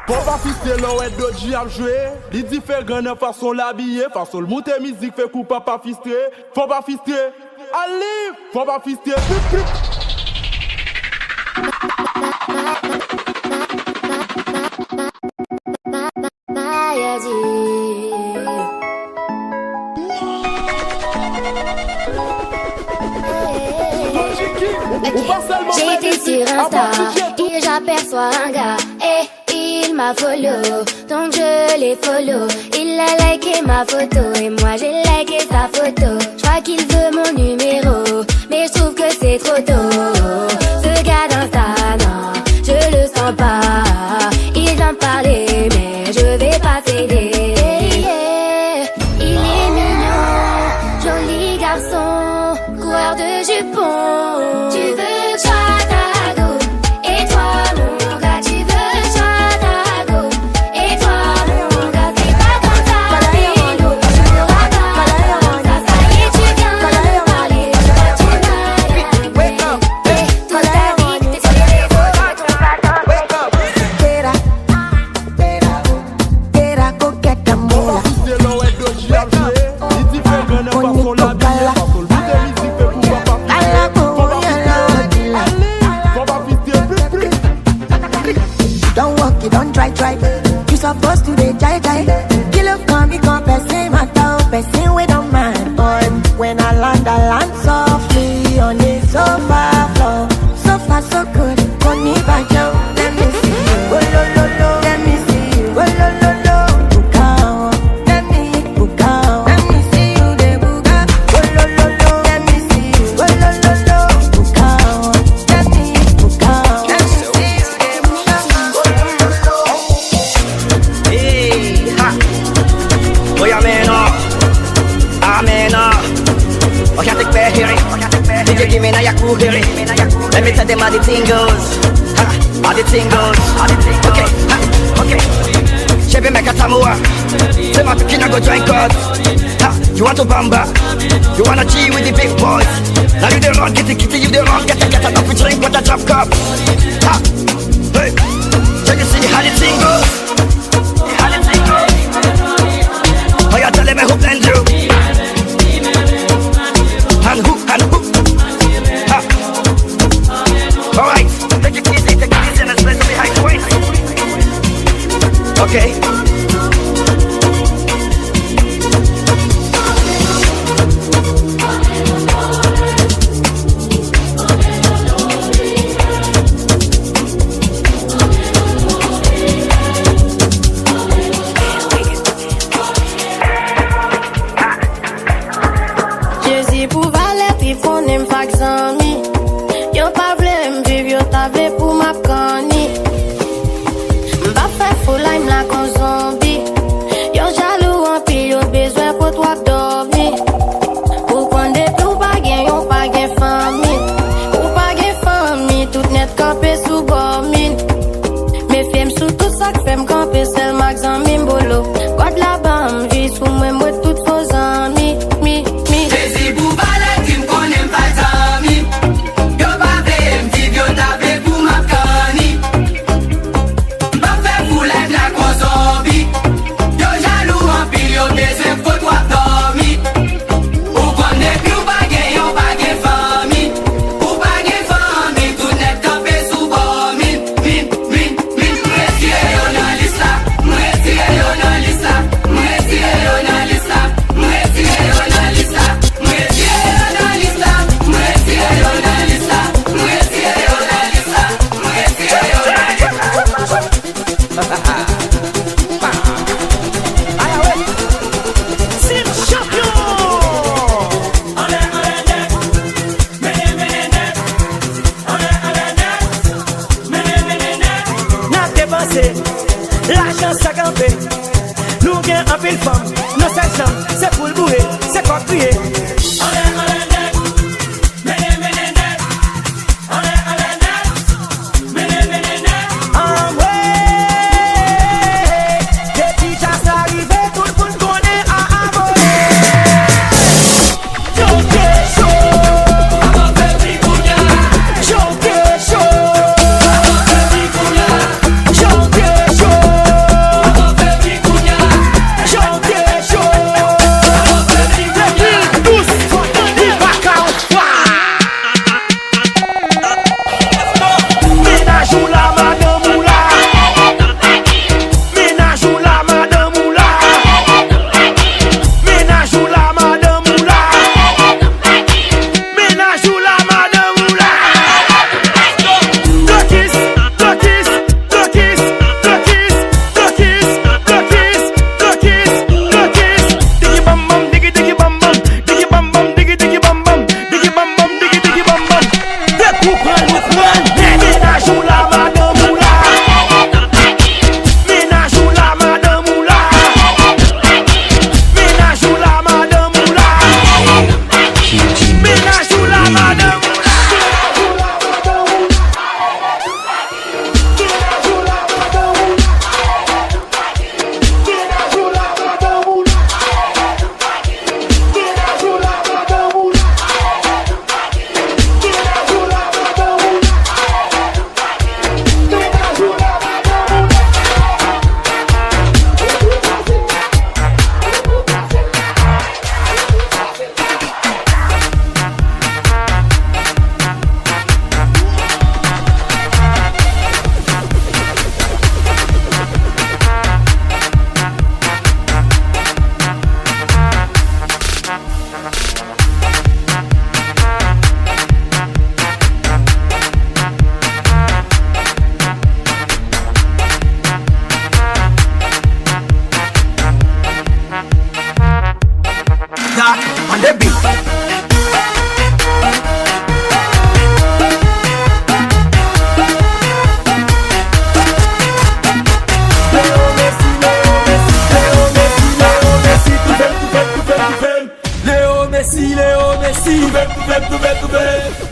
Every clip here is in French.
Pour pas fister l'eau et d'autres j'y a joué. Il dit fait grande façon l'habiller. Façon le monter musique fait coup pas fister. Faut pas fister. Allez, faut pas fister. J'étais sur Insta et j'aperçois un gars et il m'a follow, donc je l'ai follow. Il a liké ma photo et moi j'ai liké sa photo. Je crois qu'il veut mon numéro, mais je trouve que c'est trop tôt. Ce gars d'Insta, non, je le sens pas. Il vient me parler, mais je vais pas céder. Il est mignon, joli garçon, coureur de jupons. Tu veux que je sois ta go, et toi mon gars, tu veux que je sois ta go, et toi mon gars, c'est pas comme ça, Pélo, tu n'auras pas ça y est, tu viens me parler, je vois tu m'as toute ta vie, t'es sur les réseaux, tu trouves pas ton Tera coquette amour. C'est l'eau et d'autres j'y a joué. Il dit fait grande façon l'habiller. Façon le monter musique fait coup pas Don't walk it, don't try. You supposed to be jai. Kill up, come person, my town, person we don't mind. But when I land softly on the sofa floor. So far, so good, call me back down. Let me see you, oh lo lo lo. Let me see you, oh lo lo lo. Buka, let me buka. Let me see you, de buka, oh lo lo lo. Let me see you, oh lo lo lo. Buka, let me buka. Let me see you, de buka, oh lo lo lo. Hey, ha. Oh yeah, man, oh, can't take back here. Did you give me na yaku here? Let me tell them how the thing goes. How the thing goes. Okay, okay. Chebe make a tamua. Say my picking go join God. You want to bamba? You wanna G with the big boys? Now you the wrong, get the kitty, you the wrong, get enough to drink with a drop cup. Hey, can you see how the thing goes? How the thing goes? Oh, you tell me who blend you? And who? Alright, take it easy and let's play some behind the waist. Okay. Jezi pou valet, il faut n'aime pas que zami. Yo pas vle m'viv, yo t'avais pour ma cani. M'ba fait fou là, m'la kon zombie. Yo jaloux en pile, yo besoin pour toi dormir. Ou prendre des plous, pas gen, yo pas gen famille. Ou pas gen famille, tout net campé sous bormine. Mais femme sous tout ça que fait m'camper, c'est le max en mimbolo. Quoi de la bam, vie sous moi, moi tout faux amis. Jezi pou valet, ki m'konnen pas zami. Yo pa vle m'viv, yo t'ave pou ma kani. M'ba fe fou live la kon zombie. Yo jalou an pil, yo bezwen faut toi dormi. Ou konne pi ou pa gen fami. Ou pa gen fami, tout net kampe sou bon min. M'retire yo nan lis la. M'retire yo nan lis la. M'retire yo nan lis la. M'retire yo nan lis la. L'argent ça campé, nous gain un pile femme, nos sept c'est pour le bourrer, c'est quoi crier. Show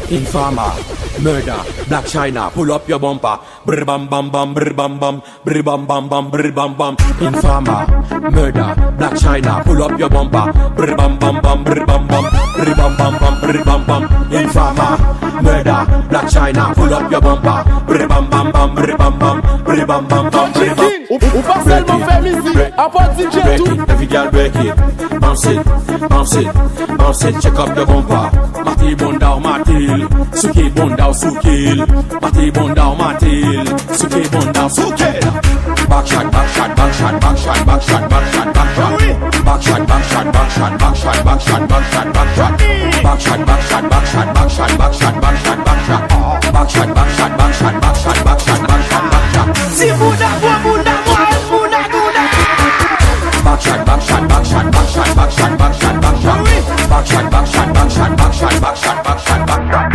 Informer, murder, Black China, pull up your bumper. Brr bam bam bam, brr bam bam, brr bam bam bam, brr bam bam. Informer, murder, Black China, pull up your bumper. Brr bam bam bam, brr bam bam, brr bam bam bam, brr bam bam. Informer, murder, Black China, pull up your bumper. Brr bam bam bam, brr bam bam, brr bam bam bam, brr bam. Ou pas seulement faire musique, à part DJ tout. Every girl break it, bounce it, bounce it, bounce it, check up your bumper. Mati bunda matil, suki bunda sukil. Mati bunda matil, suki bunda sukil. Back shot, back shot, back shot, back shot, back shot, back shot, back shot. Back shot, back shot, back shot, back shot, back shot, back shot, back shot. Back shot, back shot, back shot, back shot, back shot, back shot, back shot. Back shot, back shot, back shot, back shot, back shot, back shot, back shot. Si bunda, bunda, bunda, bunda. Back shot, back shot, back shot, back shot, back shot, back shot, back shot. Back shot, back shot, back shot, back shot, back shot, back shot, back shot.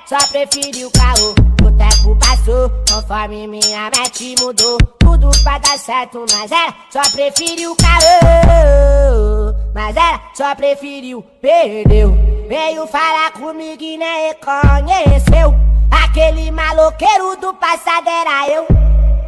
Só preferi o carro, o tempo passou, conforme minha mente mudou. Tudo vai dar certo, mas ela só preferiu o carro. Mas ela só preferiu, perdeu. Veio falar comigo e nem reconheceu. Aquele maloqueiro do passado era eu.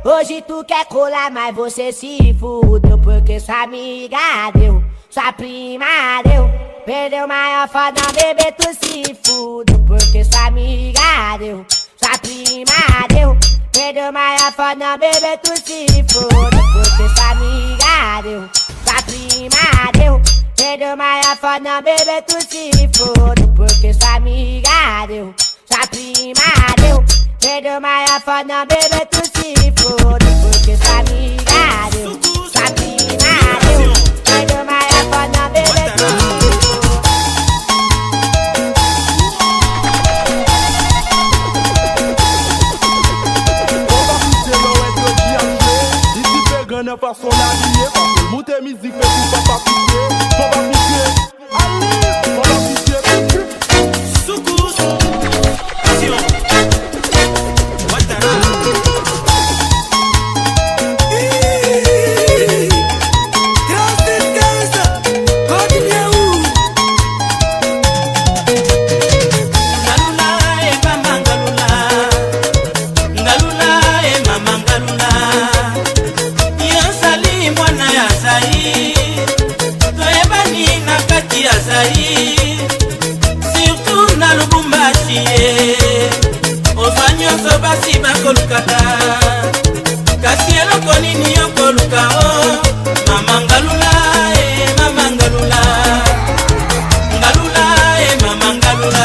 Hoje tu quer colar, mas você se fudeu. Porque sua amiga deu, sua prima deu. Perdeu maior foda, bebê, tu se fude. Porque sua amiga deu, sua prima deu. Perdeu maior foda, bebê, tu se fude. Porque sua amiga deu, sua prima deu. Perdeu maior foda, bebê, tu se fude. Porque sua amiga deu, sua prima deu. Perdeu maior foda, bebê, tu se fude. Porque sua amiga deu, sua prima deu. Perdeu maior foda, bebê, tu se fude. Gana façon l'habiller, parce que monter musique fait tout pas pisser. Faut pas pisser, allez, faut pas pisser. Soukous, Sion, Ouattara. Surtout na Lubumbashi Ozanyo basi bakolukata kasi eloko nini yokoluka o mama ngalula mama ngalula ngalula mama ngalula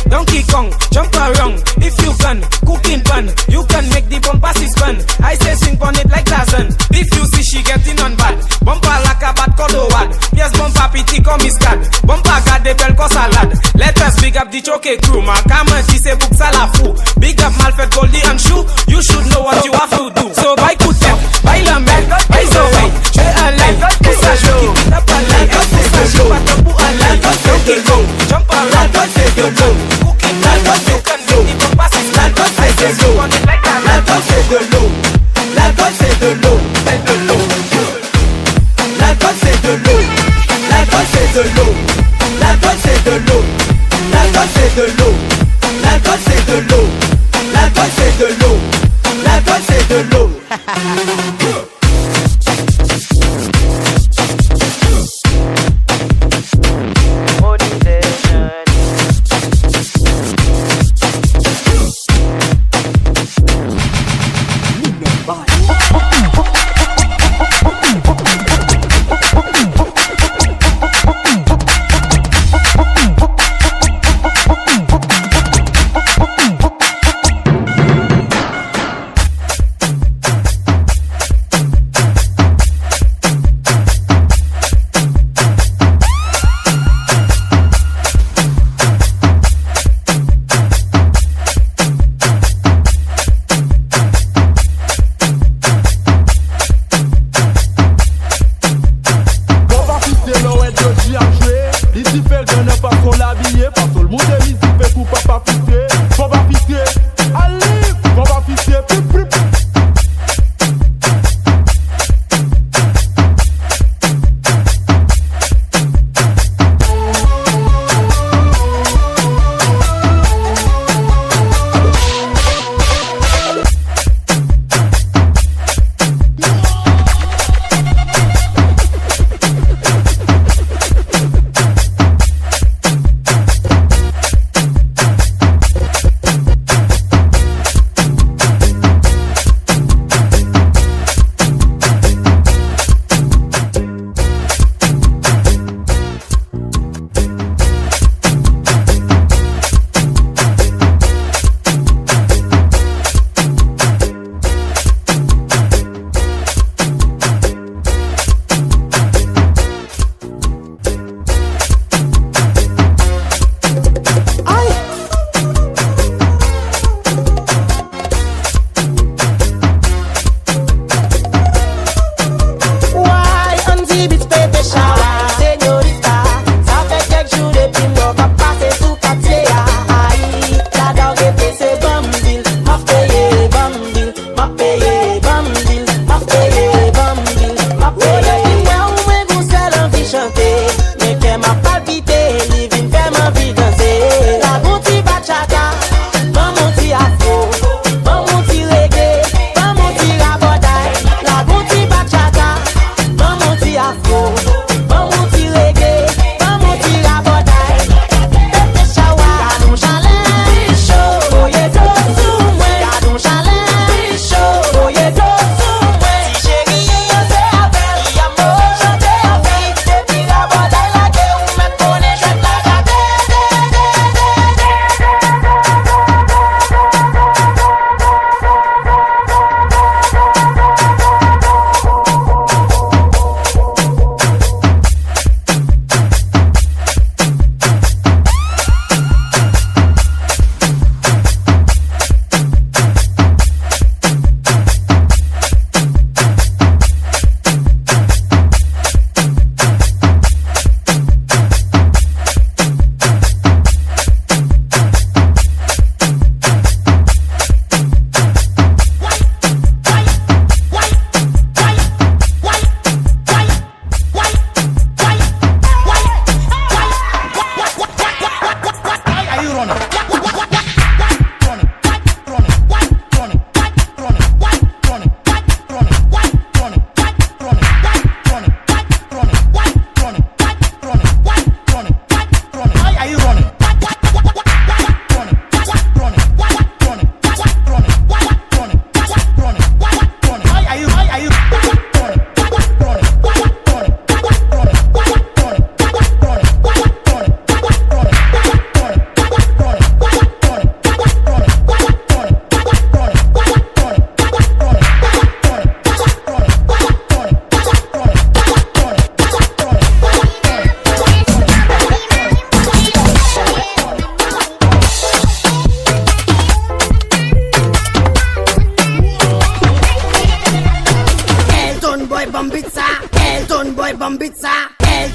Donkey Kong, jump around. If you can, cooking pan, you can make the bumper spin. I say swing on it like Tarzan. If you see she getting on bad, bumper like a bad colorwad. Yes, bumper pity come is cad. Bumper got the bell cause salad. Let us big up the choke crew. Ma come she say book salafu. Big up Malfred Goldie and shoe. You should know what you have to do. So buy Kutem, buy Lamel, buy Zoé. J'ai un live, pour ça je keep it up alive. Pour ça je pas tabou alive. Donkey Kong, jump around. C'est de l'eau. L'alcool c'est de l'eau. L'alcool c'est de l'eau. L'alcool c'est de l'eau. L'alcool c'est de l'eau. C'est de l'eau. L'alcool c'est de l'eau. L'alcool c'est de l'eau. L'alcool c'est de l'eau. L'alcool c'est de l'eau. L'alcool c'est de l'eau. L'alcool c'est de l'eau. L'alcool c'est de l'eau.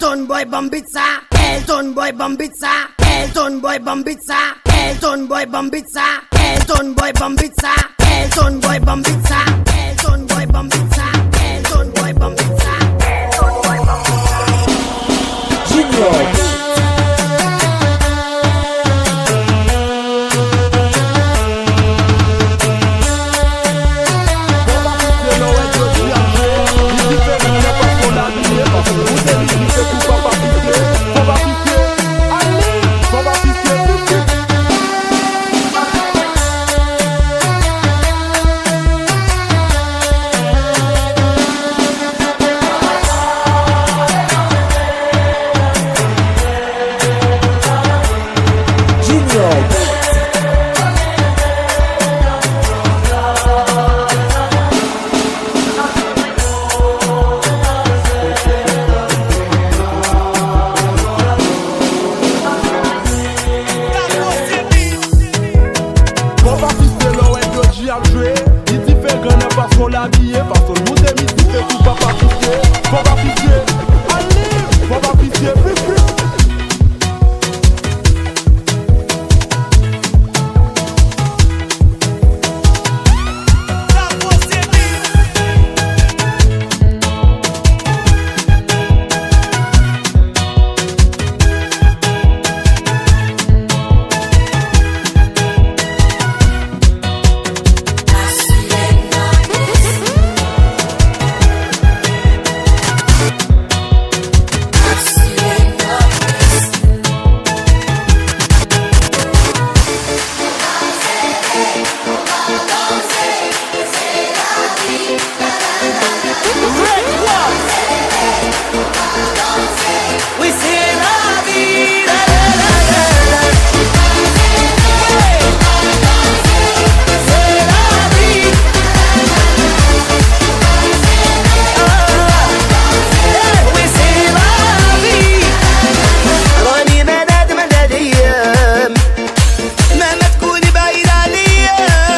Elton boy bambitsa, Elton boy bambitsa, Elton boy bambitsa, Elton boy bambitsa, Elton boy bambitsa, Elton boy bambitsa, Elton boy bambitsa, Elton boy bambitsa, Elton boy bambitsa. Junior. ما تكوني بعيد عليا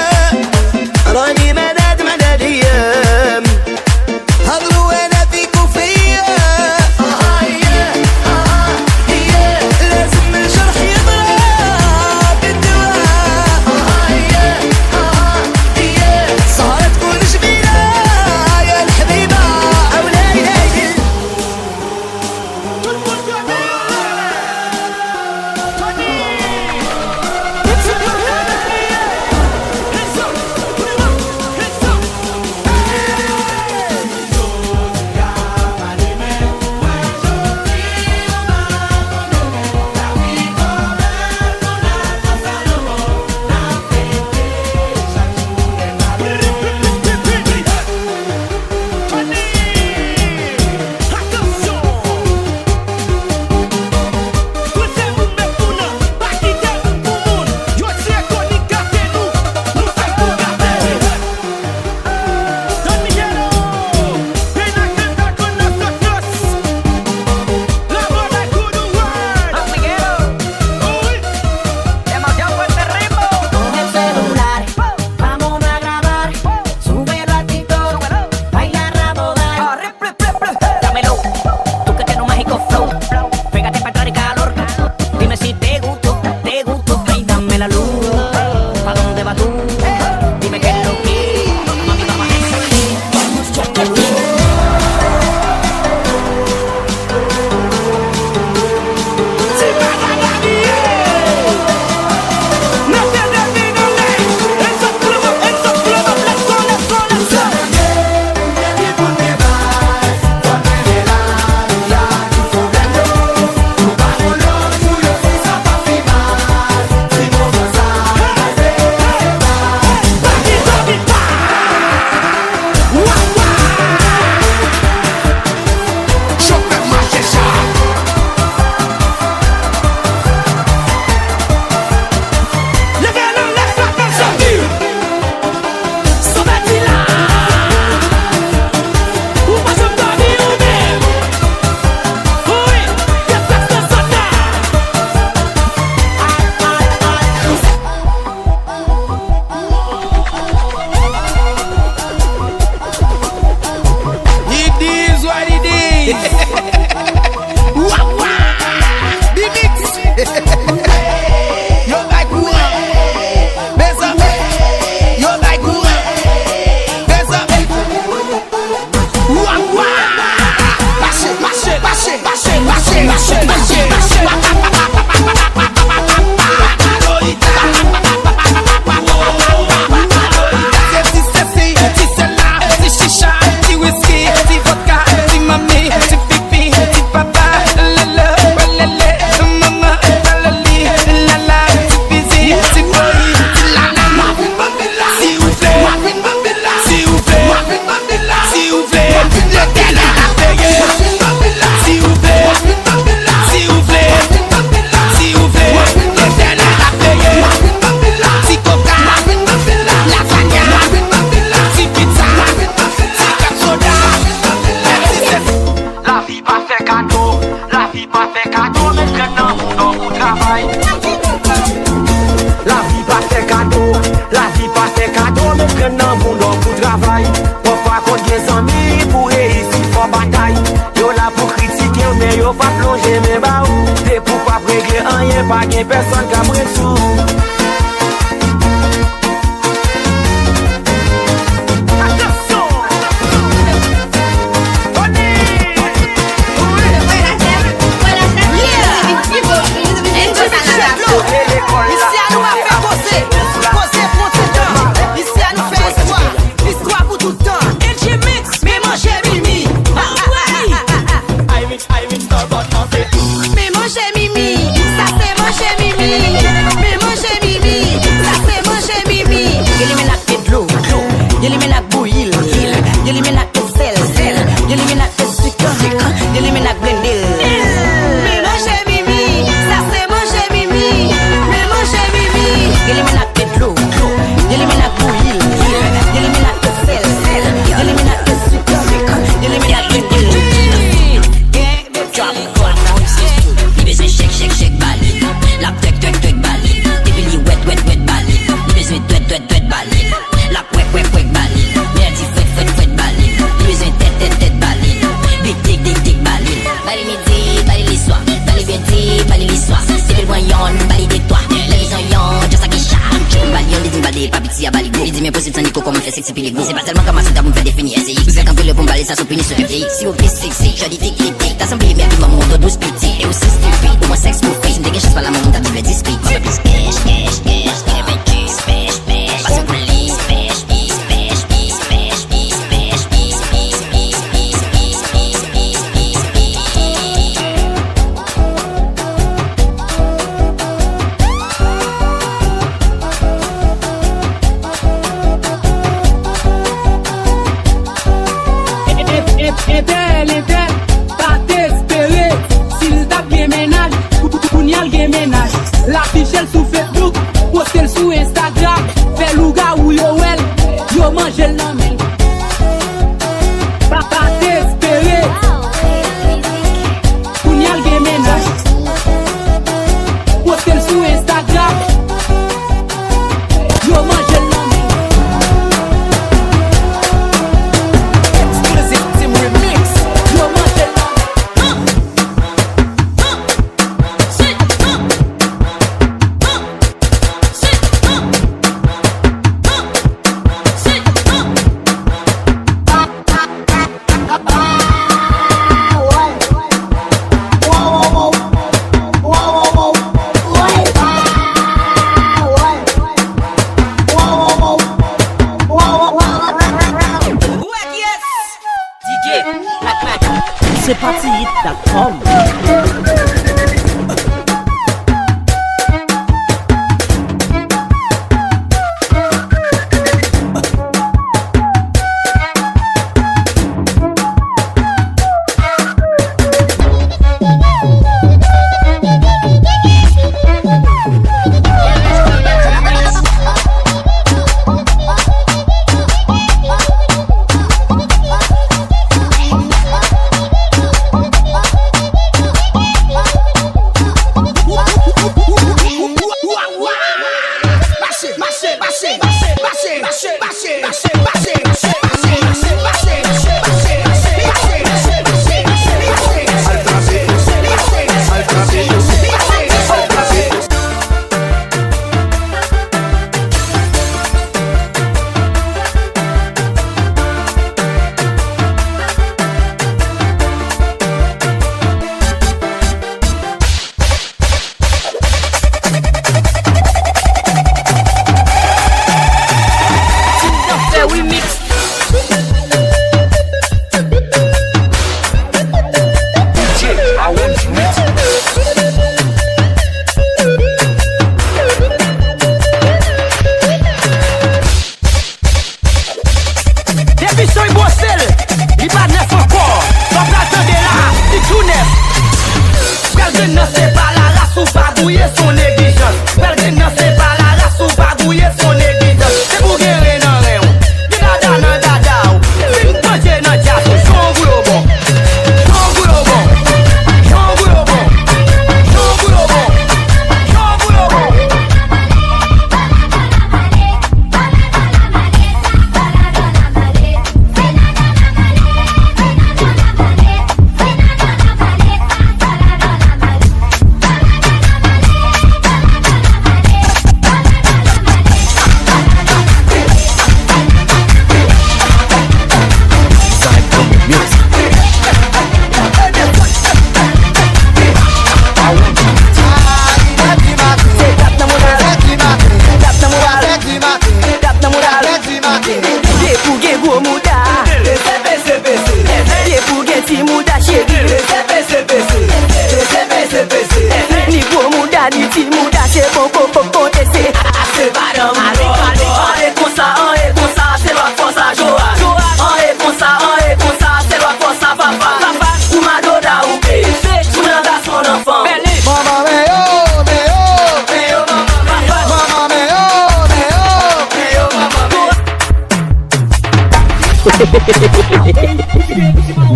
Y'a personne qui a moins tout. C'est pas seulement comment ça vous fait définir. C'est vous êtes un peu le bon balai, ça s'opinit sur le pays. Si vous plaît, c'est joli, tic, t'as semblé, mais tout le monde de 12 petits. Et aussi stupide, pour moi, sexe pour free. Je ne dégage pas la monde, t'as tout le discret. Un peu plus cash, pas sur police, la fichelle sous Facebook, postel sous Instagram, fait louga ou yo well, yo mange l'homme. Pas t'espérer, pour n'y aller ménage, postel sous Instagram, yo mange l'homme. Exclusive team remix, yo mange l'homme. C'est parti hit.com.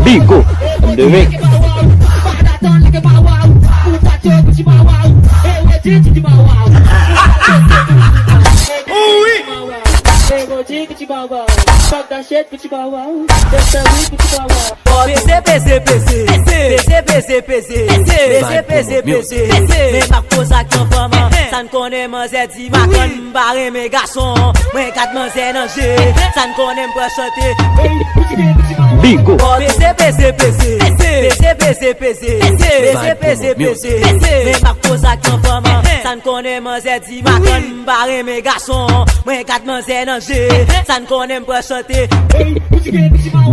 Bigo, the mix. Mais ma cause à qui en femme, ça ne connaît pas dit ma conne barré mes garçons, moi quatre mains c'est danger, ça ne connaît pas chanter. Bigo. Mais ma cause à qui en femme, ça ne connaît pas dit ma conne barré mes garçons, moi quatre mains c'est danger, ça ne connaît pas chanter.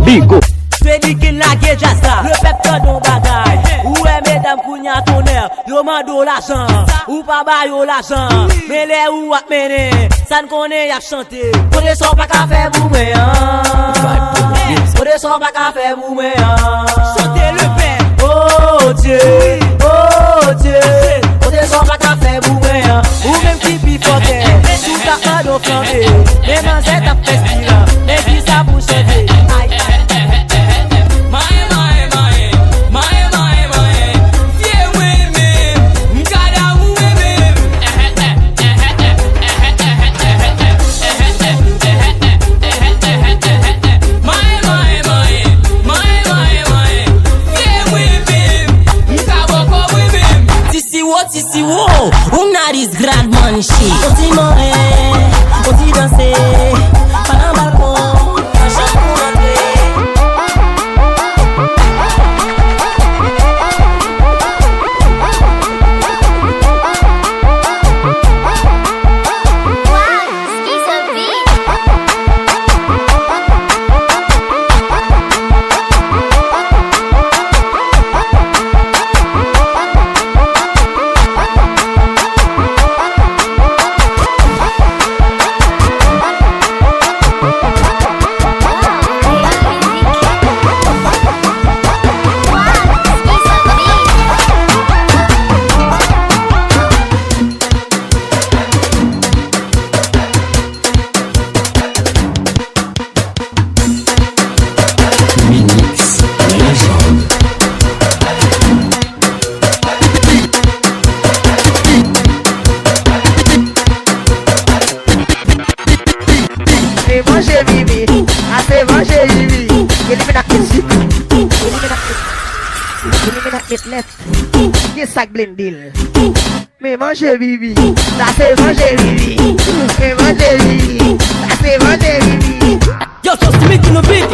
Bigo. Je dis qu'il n'a que jasta, le peuple ton bagaille. Où est mesdames Kounia tonnerre, yo mando l'argent, ou pas ba yo l'argent. Mais les ou à mener, ça ne connaît y'a chanter. Pour des sons pas qu'à faire boumer, pour des sons pas qu'à faire boumer, chantez le père. Oh Dieu, pour des sons pas qu'à faire boumer, ou même qui pifoque, tout à fait d'eau flambée. Mais dans cette festival, mais qui ça pour chanter. Tisi wo, on a this grand man shit. On dit moré, on dit danser, pas dans balcon, un chant pour rentrer. Sac blendil. Mais manger bibi, ça c'est manger bibi. Mais manger bibi, ça c'est manger bibi. Yo, so speak in the beat.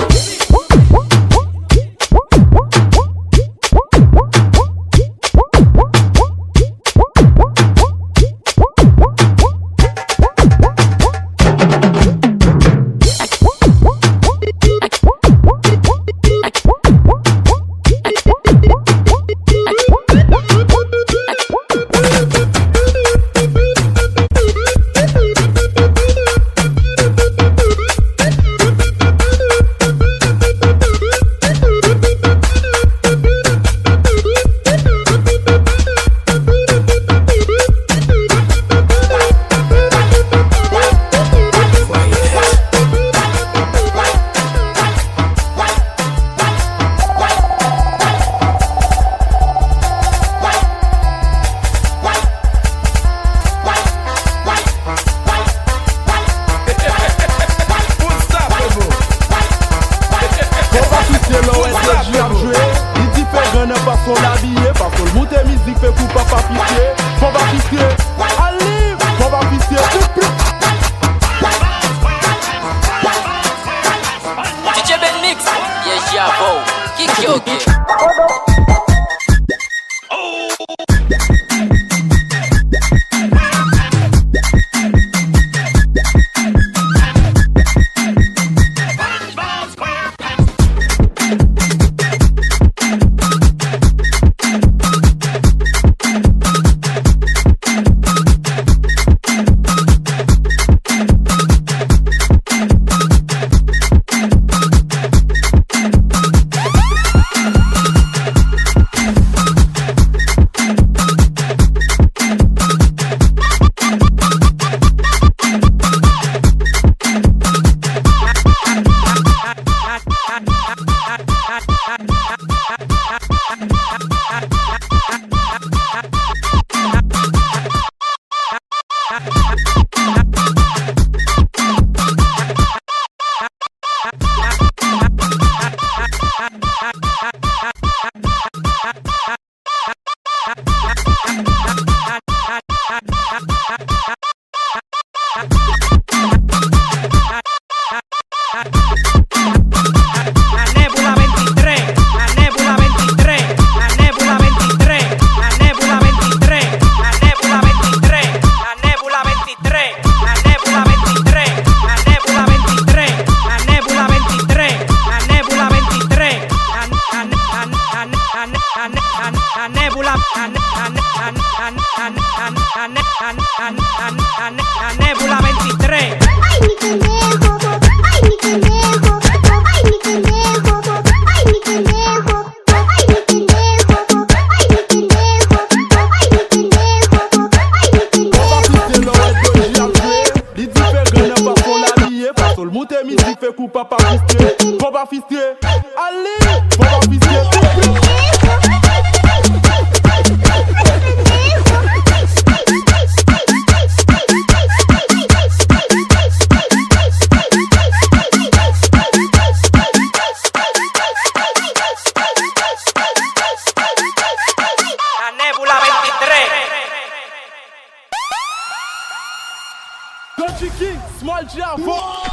Façon le monter musique fait coup papa fistré. Faut pas fistré. Allez, faut pas fistré. Don't you king, small Java.